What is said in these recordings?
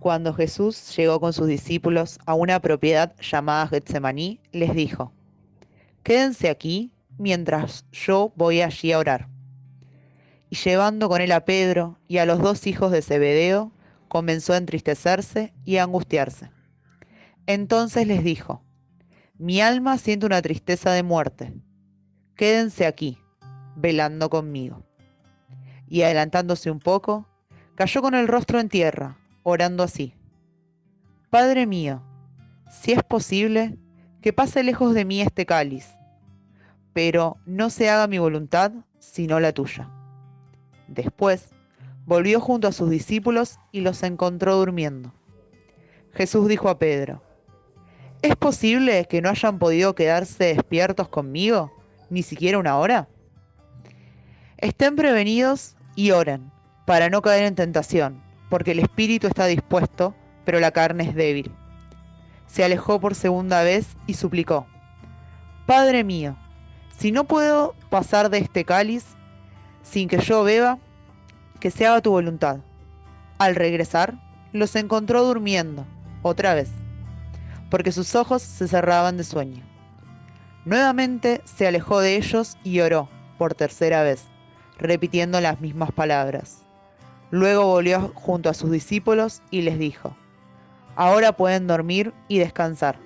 Cuando Jesús llegó con sus discípulos a una propiedad llamada Getsemaní, les dijo: «Quédense aquí mientras yo voy allí a orar». Y llevando con él a Pedro y a los dos hijos de Zebedeo, comenzó a entristecerse y a angustiarse. Entonces les dijo: «Mi alma siente una tristeza de muerte. Quédense aquí, velando conmigo». Y adelantándose un poco, cayó con el rostro en tierra, orando así: «Padre mío, si es posible, que pase lejos de mí este cáliz, pero no se haga mi voluntad, sino la tuya». Después, volvió junto a sus discípulos y los encontró durmiendo. Jesús dijo a Pedro: «¿Es posible que no hayan podido quedarse despiertos conmigo, ni siquiera una hora? Estén prevenidos y oren, para no caer en tentación, porque el espíritu está dispuesto, pero la carne es débil». Se alejó por segunda vez y suplicó: «Padre mío, si no puedo pasar de este cáliz sin que yo beba, que se haga tu voluntad». Al regresar, los encontró durmiendo, otra vez, porque sus ojos se cerraban de sueño. Nuevamente se alejó de ellos y oró, por tercera vez, repitiendo las mismas palabras. Luego volvió junto a sus discípulos y les dijo: «Ahora pueden dormir y descansar.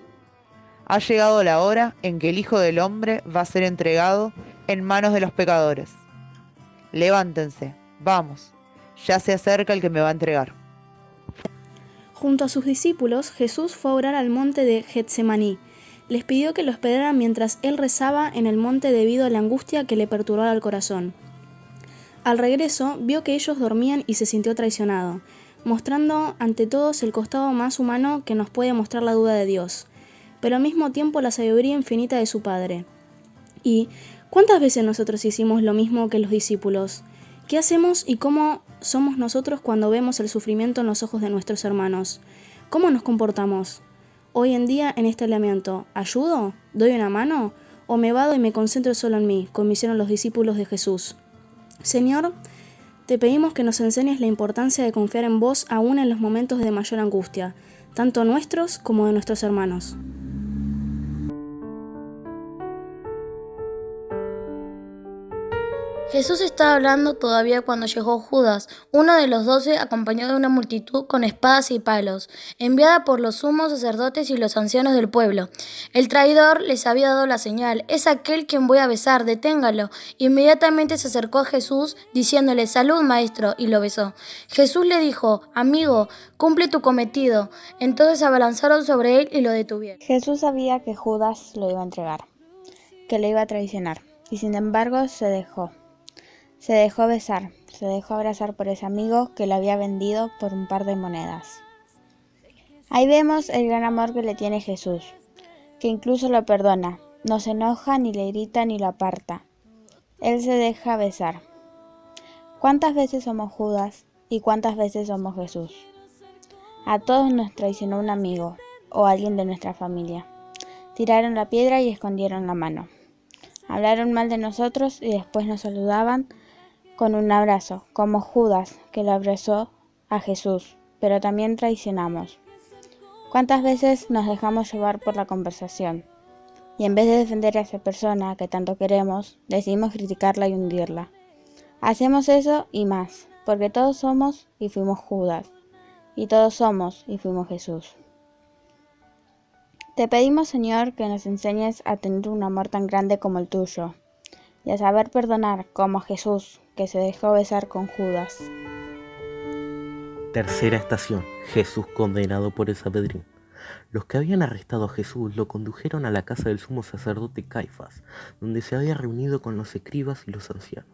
Ha llegado la hora en que el Hijo del Hombre va a ser entregado en manos de los pecadores. Levántense, vamos, ya se acerca el que me va a entregar». Junto a sus discípulos, Jesús fue a orar al monte de Getsemaní. Les pidió que lo esperaran mientras él rezaba en el monte debido a la angustia que le perturbaba el corazón. Al regreso, vio que ellos dormían y se sintió traicionado, mostrando ante todos el costado más humano que nos puede mostrar la duda de Dios, pero al mismo tiempo la sabiduría infinita de su Padre. ¿Y cuántas veces nosotros hicimos lo mismo que los discípulos? ¿Qué hacemos y cómo somos nosotros cuando vemos el sufrimiento en los ojos de nuestros hermanos? ¿Cómo nos comportamos? Hoy en día en este aislamiento, ¿ayudo? ¿Doy una mano? ¿O me vado y me concentro solo en mí, como hicieron los discípulos de Jesús? Señor, te pedimos que nos enseñes la importancia de confiar en vos aún en los momentos de mayor angustia, tanto nuestros como de nuestros hermanos. Jesús estaba hablando todavía cuando llegó Judas, uno de los 12, acompañado de una multitud con espadas y palos, enviada por los sumos sacerdotes y los ancianos del pueblo. El traidor les había dado la señal: «Es aquel quien voy a besar, deténgalo». Inmediatamente se acercó a Jesús, diciéndole: «Salud, maestro», y lo besó. Jesús le dijo: «Amigo, cumple tu cometido». Entonces se abalanzaron sobre él y lo detuvieron. Jesús sabía que Judas lo iba a entregar, que lo iba a traicionar, y sin embargo se dejó besar, se dejó abrazar por ese amigo que lo había vendido por un par de monedas. Ahí vemos el gran amor que le tiene Jesús, que incluso lo perdona, no se enoja, ni le grita, ni lo aparta. Él se deja besar. ¿Cuántas veces somos Judas y cuántas veces somos Jesús? A todos nos traicionó un amigo o alguien de nuestra familia. Tiraron la piedra y escondieron la mano. Hablaron mal de nosotros y después nos saludaban con un abrazo, como Judas, que lo abrazó a Jesús, pero también traicionamos. ¿Cuántas veces nos dejamos llevar por la conversación? Y en vez de defender a esa persona que tanto queremos, decidimos criticarla y hundirla. Hacemos eso y más, porque todos somos y fuimos Judas, y todos somos y fuimos Jesús. Te pedimos, Señor, que nos enseñes a tener un amor tan grande como el tuyo, y a saber perdonar como Jesús, que se dejó besar con Judas. Tercera estación: Jesús condenado por el Sanedrín. Los que habían arrestado a Jesús lo condujeron a la casa del sumo sacerdote Caifás, donde se había reunido con los escribas y los ancianos.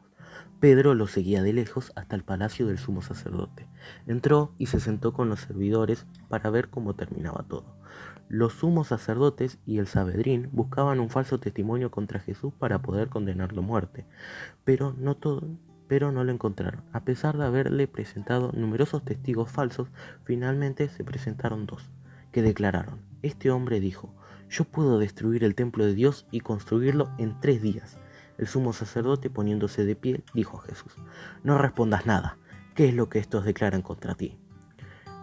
Pedro lo seguía de lejos hasta el palacio del sumo sacerdote. Entró y se sentó con los servidores para ver cómo terminaba todo. Los sumos sacerdotes y el Sanedrín buscaban un falso testimonio contra Jesús para poder condenarlo a muerte, pero no lo encontraron. A pesar de haberle presentado numerosos testigos falsos, finalmente se presentaron dos, que declararon: «Este hombre dijo: yo puedo destruir el templo de Dios y construirlo en 3 días». El sumo sacerdote, poniéndose de pie, dijo a Jesús: «No respondas nada. ¿Qué es lo que estos declaran contra ti?».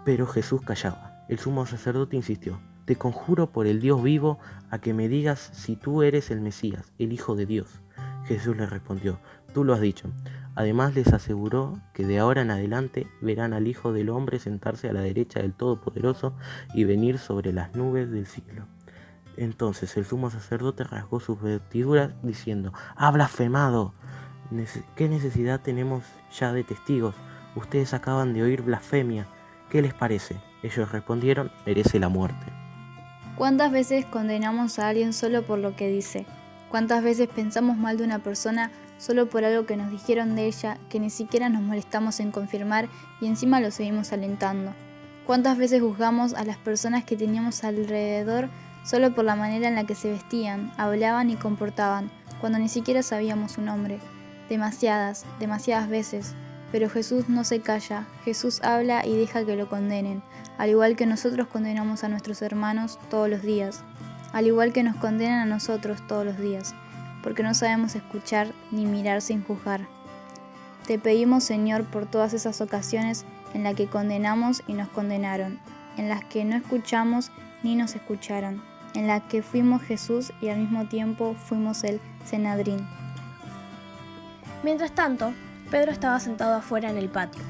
Pero Jesús callaba. El sumo sacerdote insistió: te conjuro por el Dios vivo a que me digas si tú eres el Mesías, el Hijo de Dios. Jesús le respondió: tú lo has dicho. Además les aseguró que de ahora en adelante verán al Hijo del Hombre sentarse a la derecha del Todopoderoso y venir sobre las nubes del cielo. Entonces el sumo sacerdote rasgó sus vestiduras diciendo: ¡ha blasfemado! ¿Qué necesidad tenemos ya de testigos? Ustedes acaban de oír blasfemia. ¿Qué les parece? Ellos respondieron: merece la muerte. ¿Cuántas veces condenamos a alguien solo por lo que dice? ¿Cuántas veces pensamos mal de una persona solo por algo que nos dijeron de ella, que ni siquiera nos molestamos en confirmar y encima lo seguimos alentando? ¿Cuántas veces juzgamos a las personas que teníamos alrededor solo por la manera en la que se vestían, hablaban y comportaban, cuando ni siquiera sabíamos su nombre? Demasiadas veces. Pero Jesús no se calla, Jesús habla y deja que lo condenen, al igual que nosotros condenamos a nuestros hermanos todos los días, al igual que nos condenan a nosotros todos los días, porque no sabemos escuchar ni mirar sin juzgar. Te pedimos, Señor, por todas esas ocasiones en las que condenamos y nos condenaron, en las que no escuchamos ni nos escucharon, en las que fuimos Jesús y al mismo tiempo fuimos el Senedrín. Mientras tanto, Pedro estaba sentado afuera en el patio.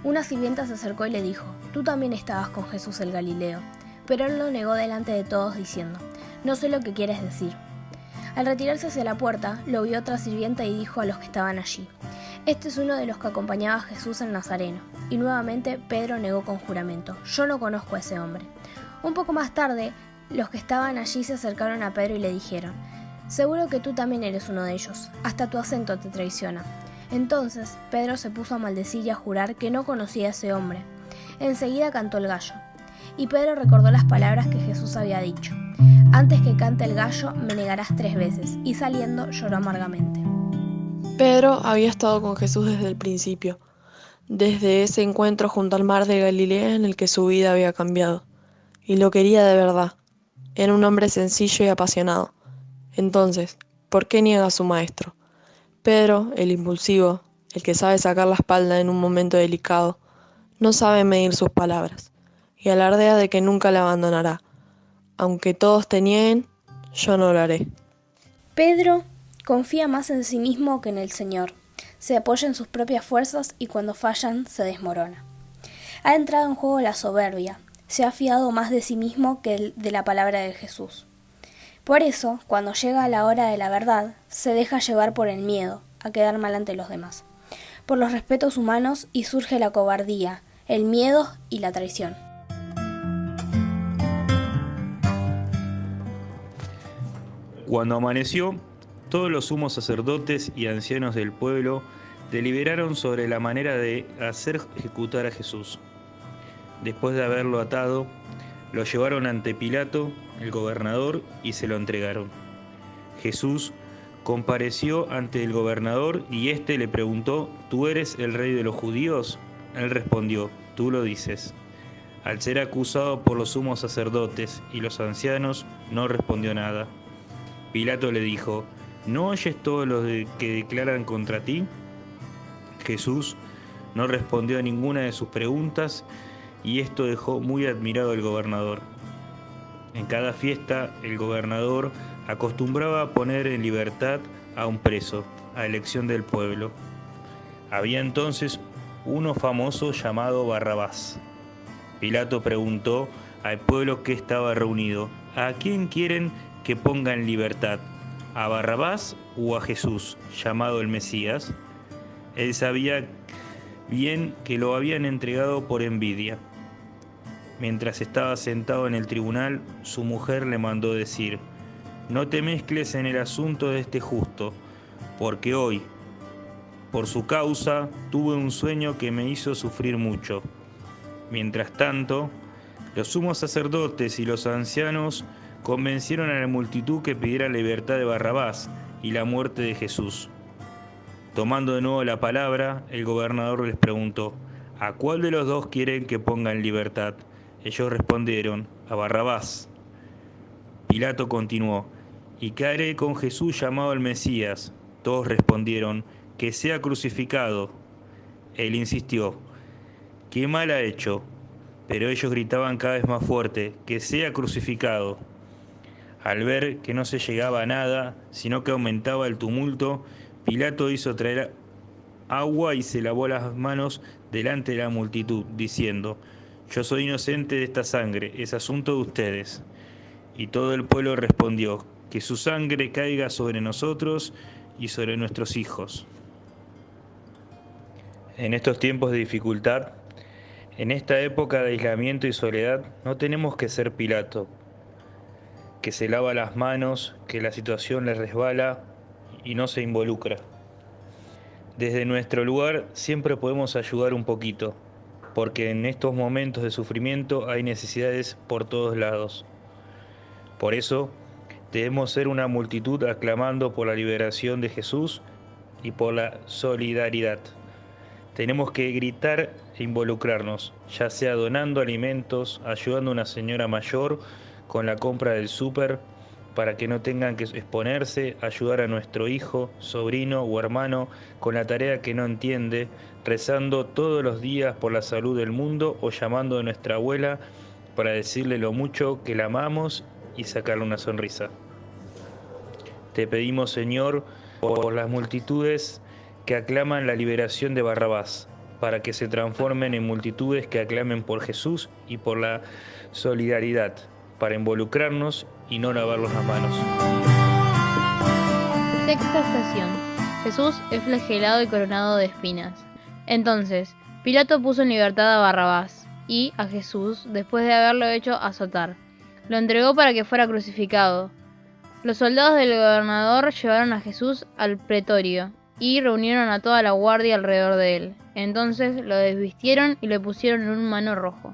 Una sirvienta se acercó y le dijo: tú también estabas con Jesús el Galileo. Pero él lo negó delante de todos diciendo: no sé lo que quieres decir. Al retirarse hacia la puerta, lo vio otra sirvienta y dijo a los que estaban allí: este es uno de los que acompañaba a Jesús el Nazareno. Y nuevamente Pedro negó con juramento: yo no conozco a ese hombre. Un poco más tarde, los que estaban allí se acercaron a Pedro y le dijeron: seguro que tú también eres uno de ellos, hasta tu acento te traiciona. Entonces Pedro se puso a maldecir y a jurar que no conocía a ese hombre. Enseguida cantó el gallo. Y Pedro recordó las palabras que Jesús había dicho: antes que cante el gallo me negarás 3 veces, y saliendo lloró amargamente. Pedro había estado con Jesús desde el principio, desde ese encuentro junto al mar de Galilea en el que su vida había cambiado, y lo quería de verdad. Era un hombre sencillo y apasionado. Entonces, ¿por qué niega a su maestro? Pedro, el impulsivo, el que sabe sacar la espalda en un momento delicado, no sabe medir sus palabras, y alardea de que nunca la abandonará. Aunque todos te nieguen, yo no lo haré. Pedro confía más en sí mismo que en el Señor. Se apoya en sus propias fuerzas y cuando fallan se desmorona. Ha entrado en juego la soberbia. Se ha fiado más de sí mismo que de la palabra de Jesús. Por eso, cuando llega la hora de la verdad, se deja llevar por el miedo a quedar mal ante los demás, por los respetos humanos, y surge la cobardía, el miedo y la traición. Cuando amaneció, todos los sumos sacerdotes y ancianos del pueblo deliberaron sobre la manera de hacer ejecutar a Jesús. Después de haberlo atado, lo llevaron ante Pilato, el gobernador, y se lo entregaron. Jesús compareció ante el gobernador y éste le preguntó: ¿tú eres el rey de los judíos? Él respondió: tú lo dices. Al ser acusado por los sumos sacerdotes y los ancianos, no respondió nada. Pilato le dijo: ¿no oyes todos los que declaran contra ti? Jesús no respondió a ninguna de sus preguntas, y esto dejó muy admirado al gobernador. En cada fiesta, el gobernador acostumbraba a poner en libertad a un preso, a elección del pueblo. Había entonces uno famoso llamado Barrabás. Pilato preguntó al pueblo que estaba reunido: ¿a quién quieren que ponga en libertad? ¿A Barrabás o a Jesús, llamado el Mesías? Él sabía bien que lo habían entregado por envidia. Mientras estaba sentado en el tribunal, su mujer le mandó decir: no te mezcles en el asunto de este justo, porque hoy, por su causa, tuve un sueño que me hizo sufrir mucho. Mientras tanto, los sumos sacerdotes y los ancianos convencieron a la multitud que pidiera la libertad de Barrabás y la muerte de Jesús. Tomando de nuevo la palabra, el gobernador les preguntó: ¿a cuál de los dos quieren que ponga en libertad? Ellos respondieron: a Barrabás. Pilato continuó: ¿y qué haré con Jesús llamado el Mesías? Todos respondieron: que sea crucificado. Él insistió: ¿qué mal ha hecho? Pero ellos gritaban cada vez más fuerte: ¡que sea crucificado! Al ver que no se llegaba a nada, sino que aumentaba el tumulto, Pilato hizo traer agua y se lavó las manos delante de la multitud, diciendo: yo soy inocente de esta sangre, es asunto de ustedes. Y todo el pueblo respondió: que su sangre caiga sobre nosotros y sobre nuestros hijos. En estos tiempos de dificultad, en esta época de aislamiento y soledad, no tenemos que ser Pilato, que se lava las manos, que la situación le resbala y no se involucra. Desde nuestro lugar siempre podemos ayudar un poquito, porque en estos momentos de sufrimiento hay necesidades por todos lados. Por eso, debemos ser una multitud aclamando por la liberación de Jesús y por la solidaridad. Tenemos que gritar e involucrarnos, ya sea donando alimentos, ayudando a una señora mayor con la compra del súper para que no tengan que exponerse, ayudar a nuestro hijo, sobrino o hermano con la tarea que no entiende, rezando todos los días por la salud del mundo o llamando a nuestra abuela para decirle lo mucho que la amamos y sacarle una sonrisa. Te pedimos, Señor, por las multitudes que aclaman la liberación de Barrabás, para que se transformen en multitudes que aclamen por Jesús y por la solidaridad, para involucrarnos y no lavarnos las manos. Sexta estación. Jesús es flagelado y coronado de espinas. Entonces, Pilato puso en libertad a Barrabás y a Jesús, después de haberlo hecho azotar. Lo entregó para que fuera crucificado. Los soldados del gobernador llevaron a Jesús al pretorio y reunieron a toda la guardia alrededor de él. Entonces lo desvistieron y le pusieron un manto rojo.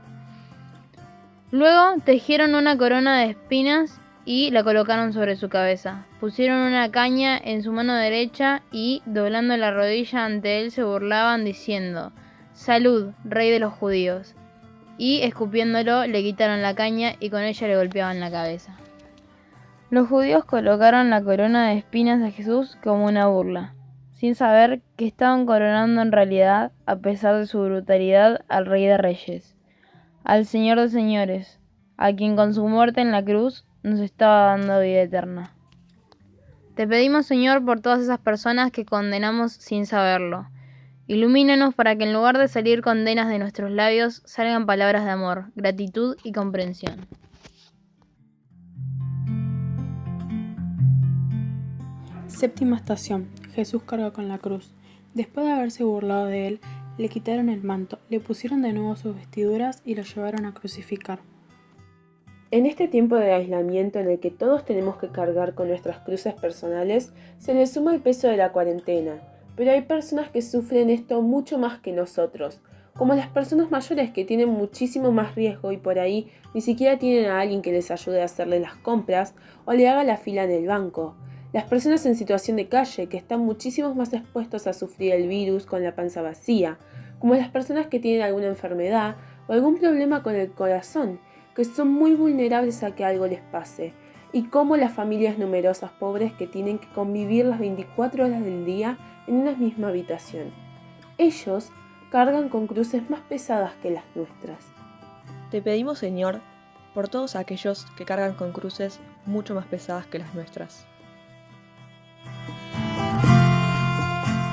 Luego tejieron una corona de espinas y la colocaron sobre su cabeza. Pusieron una caña en su mano derecha y, doblando la rodilla ante él, se burlaban diciendo: «Salud, rey de los judíos». Y escupiéndolo le quitaron la caña y con ella le golpeaban la cabeza. Los judíos colocaron la corona de espinas a Jesús como una burla, sin saber que estaban coronando en realidad, a pesar de su brutalidad, al Rey de Reyes, al Señor de Señores, a quien con su muerte en la cruz nos estaba dando vida eterna. Te pedimos, Señor, por todas esas personas que condenamos sin saberlo. Ilumínanos para que en lugar de salir condenas de nuestros labios, salgan palabras de amor, gratitud y comprensión. Séptima estación. Jesús carga con la cruz. Después de haberse burlado de él, le quitaron el manto, le pusieron de nuevo sus vestiduras y lo llevaron a crucificar. En este tiempo de aislamiento en el que todos tenemos que cargar con nuestras cruces personales, se le suma el peso de la cuarentena, pero hay personas que sufren esto mucho más que nosotros, como las personas mayores que tienen muchísimo más riesgo y por ahí ni siquiera tienen a alguien que les ayude a hacerle las compras o le haga la fila en el banco. Las personas en situación de calle, que están muchísimo más expuestos a sufrir el virus con la panza vacía, como las personas que tienen alguna enfermedad o algún problema con el corazón, que son muy vulnerables a que algo les pase, y como las familias numerosas pobres que tienen que convivir las 24 horas del día en una misma habitación. Ellos cargan con cruces más pesadas que las nuestras. Te pedimos, Señor, por todos aquellos que cargan con cruces mucho más pesadas que las nuestras.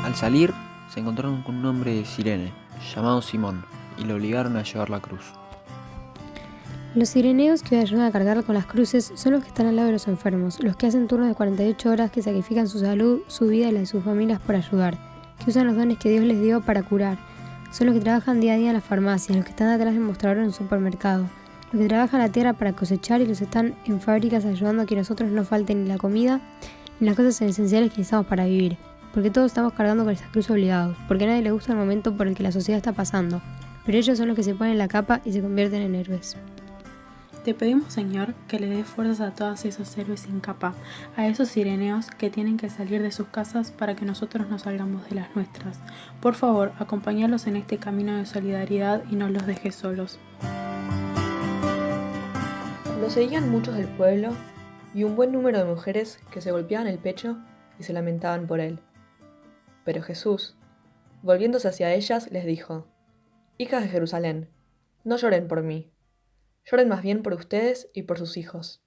Al salir, se encontraron con un hombre de Cirene, llamado Simón, y lo obligaron a llevar la cruz. Los cireneos que ayudan a cargar con las cruces son los que están al lado de los enfermos, los que hacen turnos de 48 horas, que sacrifican su salud, su vida y la de sus familias por ayudar, que usan los dones que Dios les dio para curar. Son los que trabajan día a día en las farmacias, los que están atrás del mostrador en un supermercado, los que trabajan la tierra para cosechar y los que están en fábricas ayudando a que nosotros no falten ni la comida ni las cosas esenciales que necesitamos para vivir. Porque todos estamos cargando con esta cruz obligados, porque a nadie le gusta el momento por el que la sociedad está pasando, pero ellos son los que se ponen la capa y se convierten en héroes. Te pedimos, Señor, que le des fuerzas a todos esos héroes sin capa, a esos cireneos que tienen que salir de sus casas para que nosotros no salgamos de las nuestras. Por favor, acompáñalos en este camino de solidaridad y no los dejes solos. Lo seguían muchos del pueblo y un buen número de mujeres que se golpeaban el pecho y se lamentaban por él. Pero Jesús, volviéndose hacia ellas, les dijo: «Hijas de Jerusalén, No lloren por mí, lloren más bien por ustedes y por sus hijos,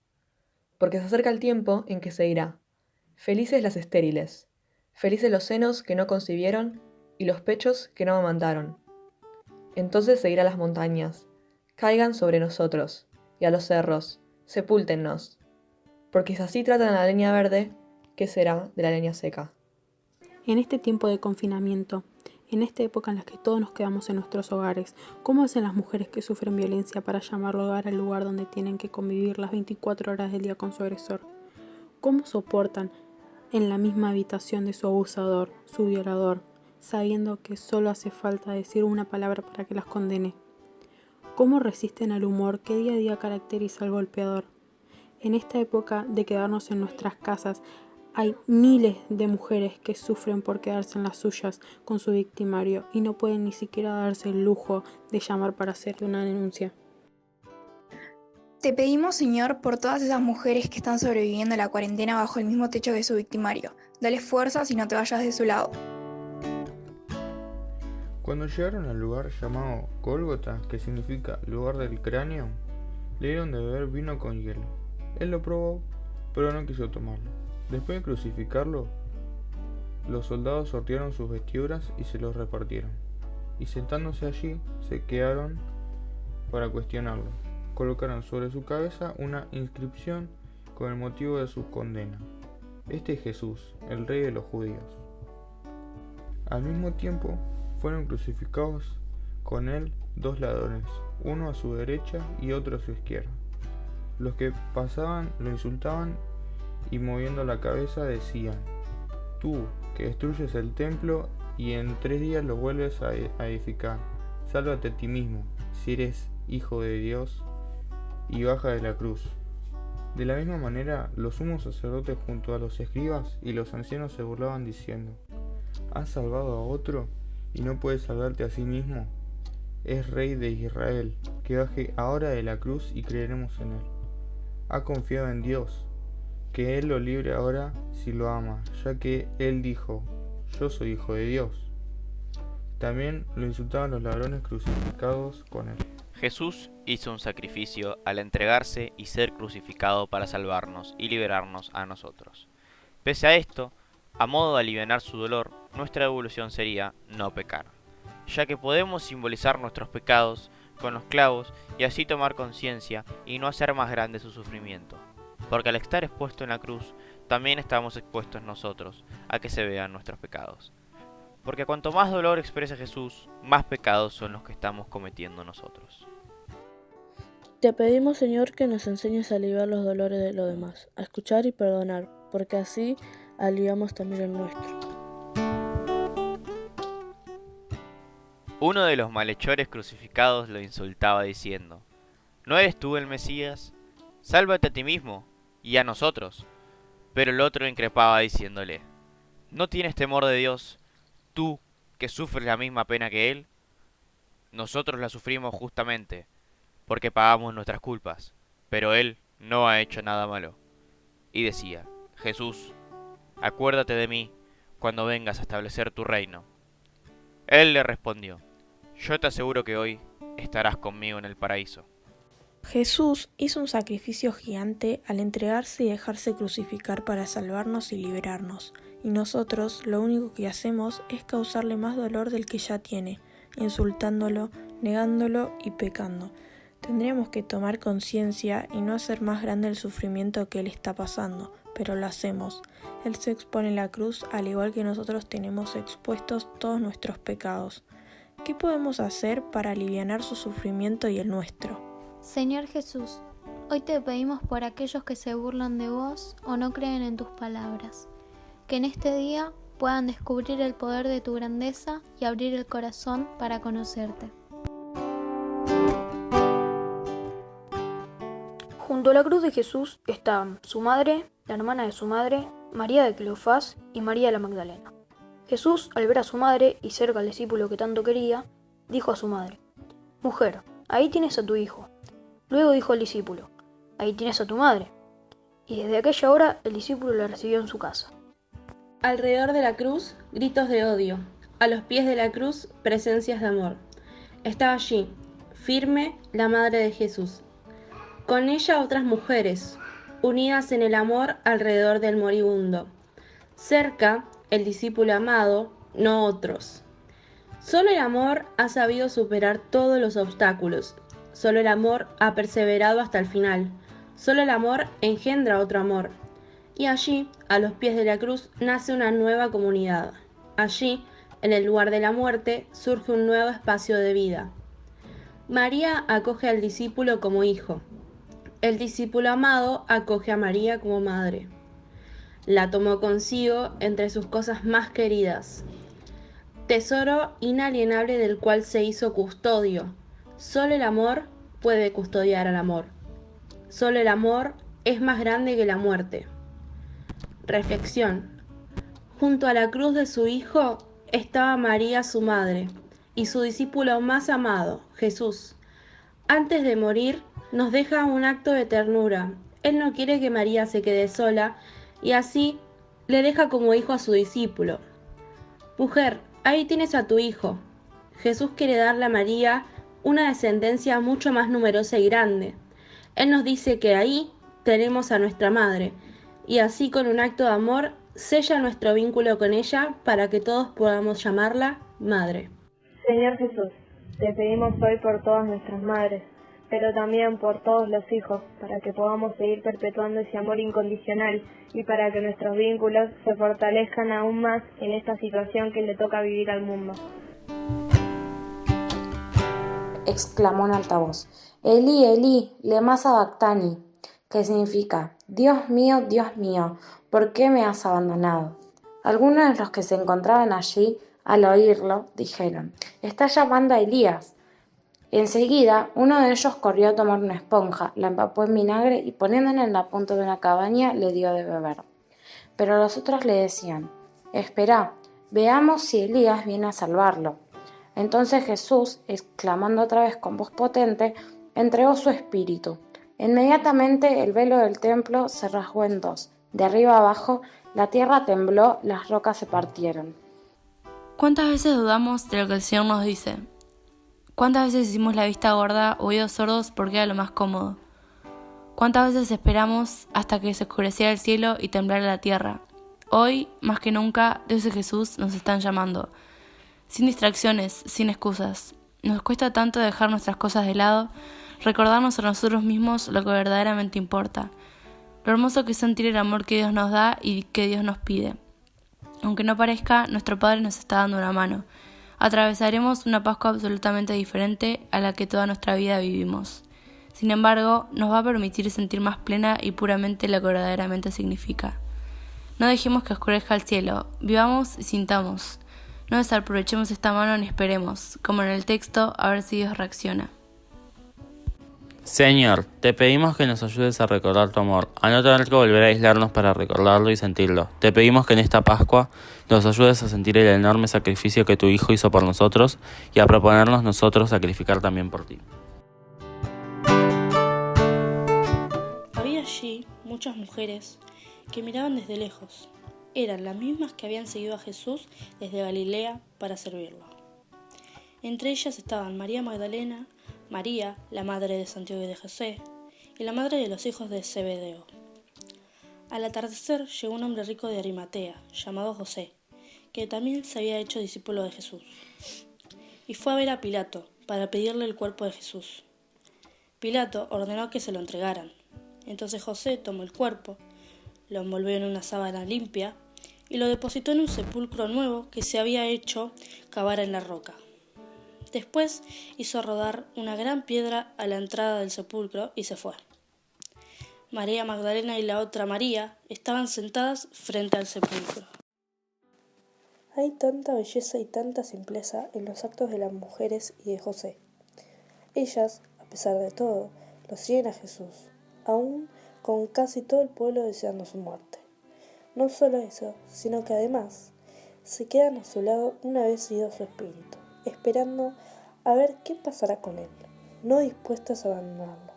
porque se acerca el tiempo en que se dirá, felices las estériles, felices los senos que no concibieron y los pechos que no amamantaron. Entonces se dirá a las montañas, caigan sobre nosotros, y a los cerros, sepúltennos, porque si así tratan a la leña verde, ¿qué será de la leña seca? En este tiempo de confinamiento, en esta época en la que todos nos quedamos en nuestros hogares, ¿cómo hacen las mujeres que sufren violencia para llamar hogar al lugar donde tienen que convivir las 24 horas del día con su agresor? ¿Cómo soportan en la misma habitación de su abusador, su violador, sabiendo que solo hace falta decir una palabra para que las condene? ¿Cómo resisten al humor que día a día caracteriza al golpeador? En esta época de quedarnos en nuestras casas, hay miles de mujeres que sufren por quedarse en las suyas con su victimario y no pueden ni siquiera darse el lujo de llamar para hacerle una denuncia. Te pedimos, Señor, por todas esas mujeres que están sobreviviendo a la cuarentena bajo el mismo techo que su victimario. Dale fuerzas y no te vayas de su lado. Cuando llegaron al lugar llamado Gólgota, que significa lugar del cráneo, le dieron de beber vino con hielo. Él lo probó, pero no quiso tomarlo. Después de crucificarlo, los soldados sortearon sus vestiduras y se los repartieron. Y sentándose allí, se quedaron para cuestionarlo. Colocaron sobre su cabeza una inscripción con el motivo de su condena. Este es Jesús, el rey de los judíos. Al mismo tiempo, fueron crucificados con él 2 ladrones, uno a su derecha y otro a su izquierda. Los que pasaban lo insultaban y moviendo la cabeza decían: tú, que destruyes el templo y en 3 días lo vuelves a edificar, sálvate a ti mismo, si eres hijo de Dios, y baja de la cruz. De la misma manera, los sumos sacerdotes junto a los escribas y los ancianos se burlaban diciendo: ¿has salvado a otro y no puedes salvarte a sí mismo? Es rey de Israel, que baje ahora de la cruz y creeremos en él. Ha confiado en Dios, que él lo libre ahora si lo ama, ya que él dijo: yo soy hijo de Dios. También lo insultaban los ladrones crucificados con él. Jesús hizo un sacrificio al entregarse y ser crucificado para salvarnos y liberarnos a nosotros. Pese a esto, a modo de alivianar su dolor, nuestra evolución sería no pecar, ya que podemos simbolizar nuestros pecados con los clavos y así tomar conciencia y no hacer más grande su sufrimiento, porque al estar expuesto en la cruz, también estamos expuestos nosotros a que se vean nuestros pecados. Porque cuanto más dolor expresa Jesús, más pecados son los que estamos cometiendo nosotros. Te pedimos, Señor, que nos enseñes a aliviar los dolores de los demás, a escuchar y perdonar, porque así aliviamos también el nuestro. Uno de los malhechores crucificados lo insultaba diciendo: ¿no eres tú el Mesías? Sálvate a ti mismo y a nosotros. Pero el otro increpaba diciéndole: ¿no tienes temor de Dios, tú que sufres la misma pena que él? Nosotros la sufrimos justamente porque pagamos nuestras culpas, pero él no ha hecho nada malo. Y decía: Jesús, acuérdate de mí cuando vengas a establecer tu reino. Él le respondió: yo te aseguro que hoy estarás conmigo en el paraíso. Jesús hizo un sacrificio gigante al entregarse y dejarse crucificar para salvarnos y liberarnos, y nosotros lo único que hacemos es causarle más dolor del que ya tiene, insultándolo, negándolo y pecando. Tendríamos que tomar conciencia y no hacer más grande el sufrimiento que él está pasando, pero lo hacemos. Él se expone en la cruz al igual que nosotros tenemos expuestos todos nuestros pecados. ¿Qué podemos hacer para alivianar su sufrimiento y el nuestro? Señor Jesús, hoy te pedimos por aquellos que se burlan de vos o no creen en tus palabras, que en este día puedan descubrir el poder de tu grandeza y abrir el corazón para conocerte. Junto a la cruz de Jesús estaban su madre, la hermana de su madre, María de Cleofás y María de la Magdalena. Jesús, al ver a su madre y cerca al discípulo que tanto quería, dijo a su madre: «Mujer, ahí tienes a tu hijo». Luego dijo al discípulo: «Ahí tienes a tu madre». Y desde aquella hora el discípulo la recibió en su casa. Alrededor de la cruz, gritos de odio. A los pies de la cruz, presencias de amor. Estaba allí, firme, la madre de Jesús. Con ella otras mujeres, unidas en el amor alrededor del moribundo. Cerca, el discípulo amado, no otros. Solo el amor ha sabido superar todos los obstáculos. Solo el amor ha perseverado hasta el final. Solo el amor engendra otro amor. Y allí, a los pies de la cruz, nace una nueva comunidad. Allí, en el lugar de la muerte, surge un nuevo espacio de vida. María acoge al discípulo como hijo. El discípulo amado acoge a María como madre. La tomó consigo entre sus cosas más queridas. Tesoro inalienable del cual se hizo custodio. Solo el amor puede custodiar al amor. Solo el amor es más grande que la muerte. Reflexión. Junto a la cruz de su Hijo estaba María su madre y su discípulo más amado, Jesús. Antes de morir, nos deja un acto de ternura. Él no quiere que María se quede sola y así le deja como hijo a su discípulo. Mujer, ahí tienes a tu hijo. Jesús quiere darle a María una descendencia mucho más numerosa y grande. Él nos dice que ahí tenemos a nuestra madre y así con un acto de amor sella nuestro vínculo con ella para que todos podamos llamarla madre. Señor Jesús, te pedimos hoy por todas nuestras madres, pero también por todos los hijos, para que podamos seguir perpetuando ese amor incondicional y para que nuestros vínculos se fortalezcan aún más en esta situación que le toca vivir al mundo. Exclamó en altavoz: Elí, Elí, lema sabactani, que significa: Dios mío, ¿por qué me has abandonado? Algunos de los que se encontraban allí, al oírlo, dijeron: está llamando a Elías. Enseguida, uno de ellos corrió a tomar una esponja, la empapó en vinagre y poniéndola en la punta de una cabaña le dio de beber. Pero los otros le decían: espera, veamos si Elías viene a salvarlo. Entonces Jesús, exclamando otra vez con voz potente, entregó su espíritu. Inmediatamente el velo del templo se rasgó en dos. De arriba abajo, la tierra tembló, las rocas se partieron. ¿Cuántas veces dudamos de lo que el Señor nos dice? ¿Cuántas veces hicimos la vista gorda, oídos sordos porque era lo más cómodo? ¿Cuántas veces esperamos hasta que se oscureciera el cielo y temblara la tierra? Hoy, más que nunca, Dios y Jesús nos están llamando. Sin distracciones, sin excusas. Nos cuesta tanto dejar nuestras cosas de lado, recordarnos a nosotros mismos lo que verdaderamente importa. Lo hermoso que es sentir el amor que Dios nos da y que Dios nos pide. Aunque no parezca, nuestro Padre nos está dando una mano. Atravesaremos una Pascua absolutamente diferente a la que toda nuestra vida vivimos. Sin embargo, nos va a permitir sentir más plena y puramente lo que verdaderamente significa. No dejemos que oscurezca el cielo, vivamos y sintamos. No desaprovechemos esta mano ni esperemos, como en el texto, a ver si Dios reacciona. Señor, te pedimos que nos ayudes a recordar tu amor, a no tener que volver a aislarnos para recordarlo y sentirlo. Te pedimos que en esta Pascua nos ayudes a sentir el enorme sacrificio que tu Hijo hizo por nosotros y a proponernos nosotros sacrificar también por ti. Había allí muchas mujeres que miraban desde lejos. Eran las mismas que habían seguido a Jesús desde Galilea para servirlo. Entre ellas estaban María Magdalena, María, la madre de Santiago y de José, y la madre de los hijos de Zebedeo. Al atardecer llegó un hombre rico de Arimatea, llamado José, que también se había hecho discípulo de Jesús, y fue a ver a Pilato para pedirle el cuerpo de Jesús. Pilato ordenó que se lo entregaran. Entonces José tomó el cuerpo, lo envolvió en una sábana limpia y lo depositó en un sepulcro nuevo que se había hecho cavar en la roca. Después hizo rodar una gran piedra a la entrada del sepulcro y se fue. María Magdalena y la otra María estaban sentadas frente al sepulcro. Hay tanta belleza y tanta simpleza en los actos de las mujeres y de José. Ellas, a pesar de todo, lo siguen a Jesús, aún con casi todo el pueblo deseando su muerte. No solo eso, sino que además se quedan a su lado una vez ido su espíritu, esperando a ver qué pasará con él, no dispuestas a abandonarlo.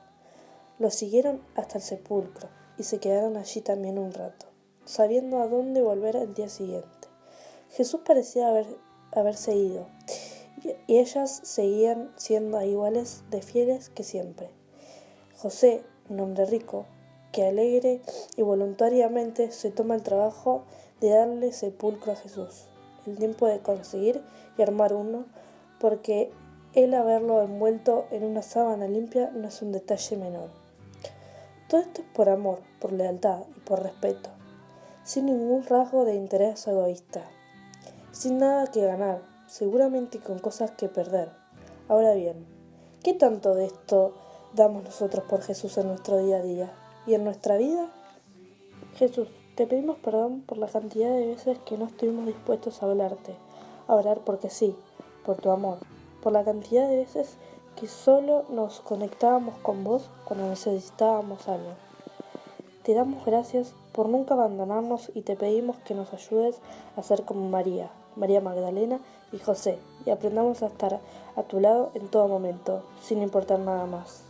Lo siguieron hasta el sepulcro y se quedaron allí también un rato, sabiendo a dónde volver al día siguiente. Jesús parecía haberse ido, y ellas seguían siendo iguales de fieles que siempre. José, un hombre rico, que alegre y voluntariamente se toma el trabajo de darle sepulcro a Jesús, el tiempo de conseguir y armar uno, porque el haberlo envuelto en una sábana limpia no es un detalle menor. Todo esto es por amor, por lealtad y por respeto, sin ningún rasgo de interés egoísta, sin nada que ganar, seguramente con cosas que perder. Ahora bien, ¿qué tanto de esto damos nosotros por Jesús en nuestro día a día y en nuestra vida? Jesús, te pedimos perdón por la cantidad de veces que no estuvimos dispuestos a hablarte, a orar porque sí, por tu amor, por la cantidad de veces que solo nos conectábamos con vos cuando necesitábamos algo. Te damos gracias por nunca abandonarnos y te pedimos que nos ayudes a ser como María, María Magdalena y José, y aprendamos a estar a tu lado en todo momento, sin importar nada más.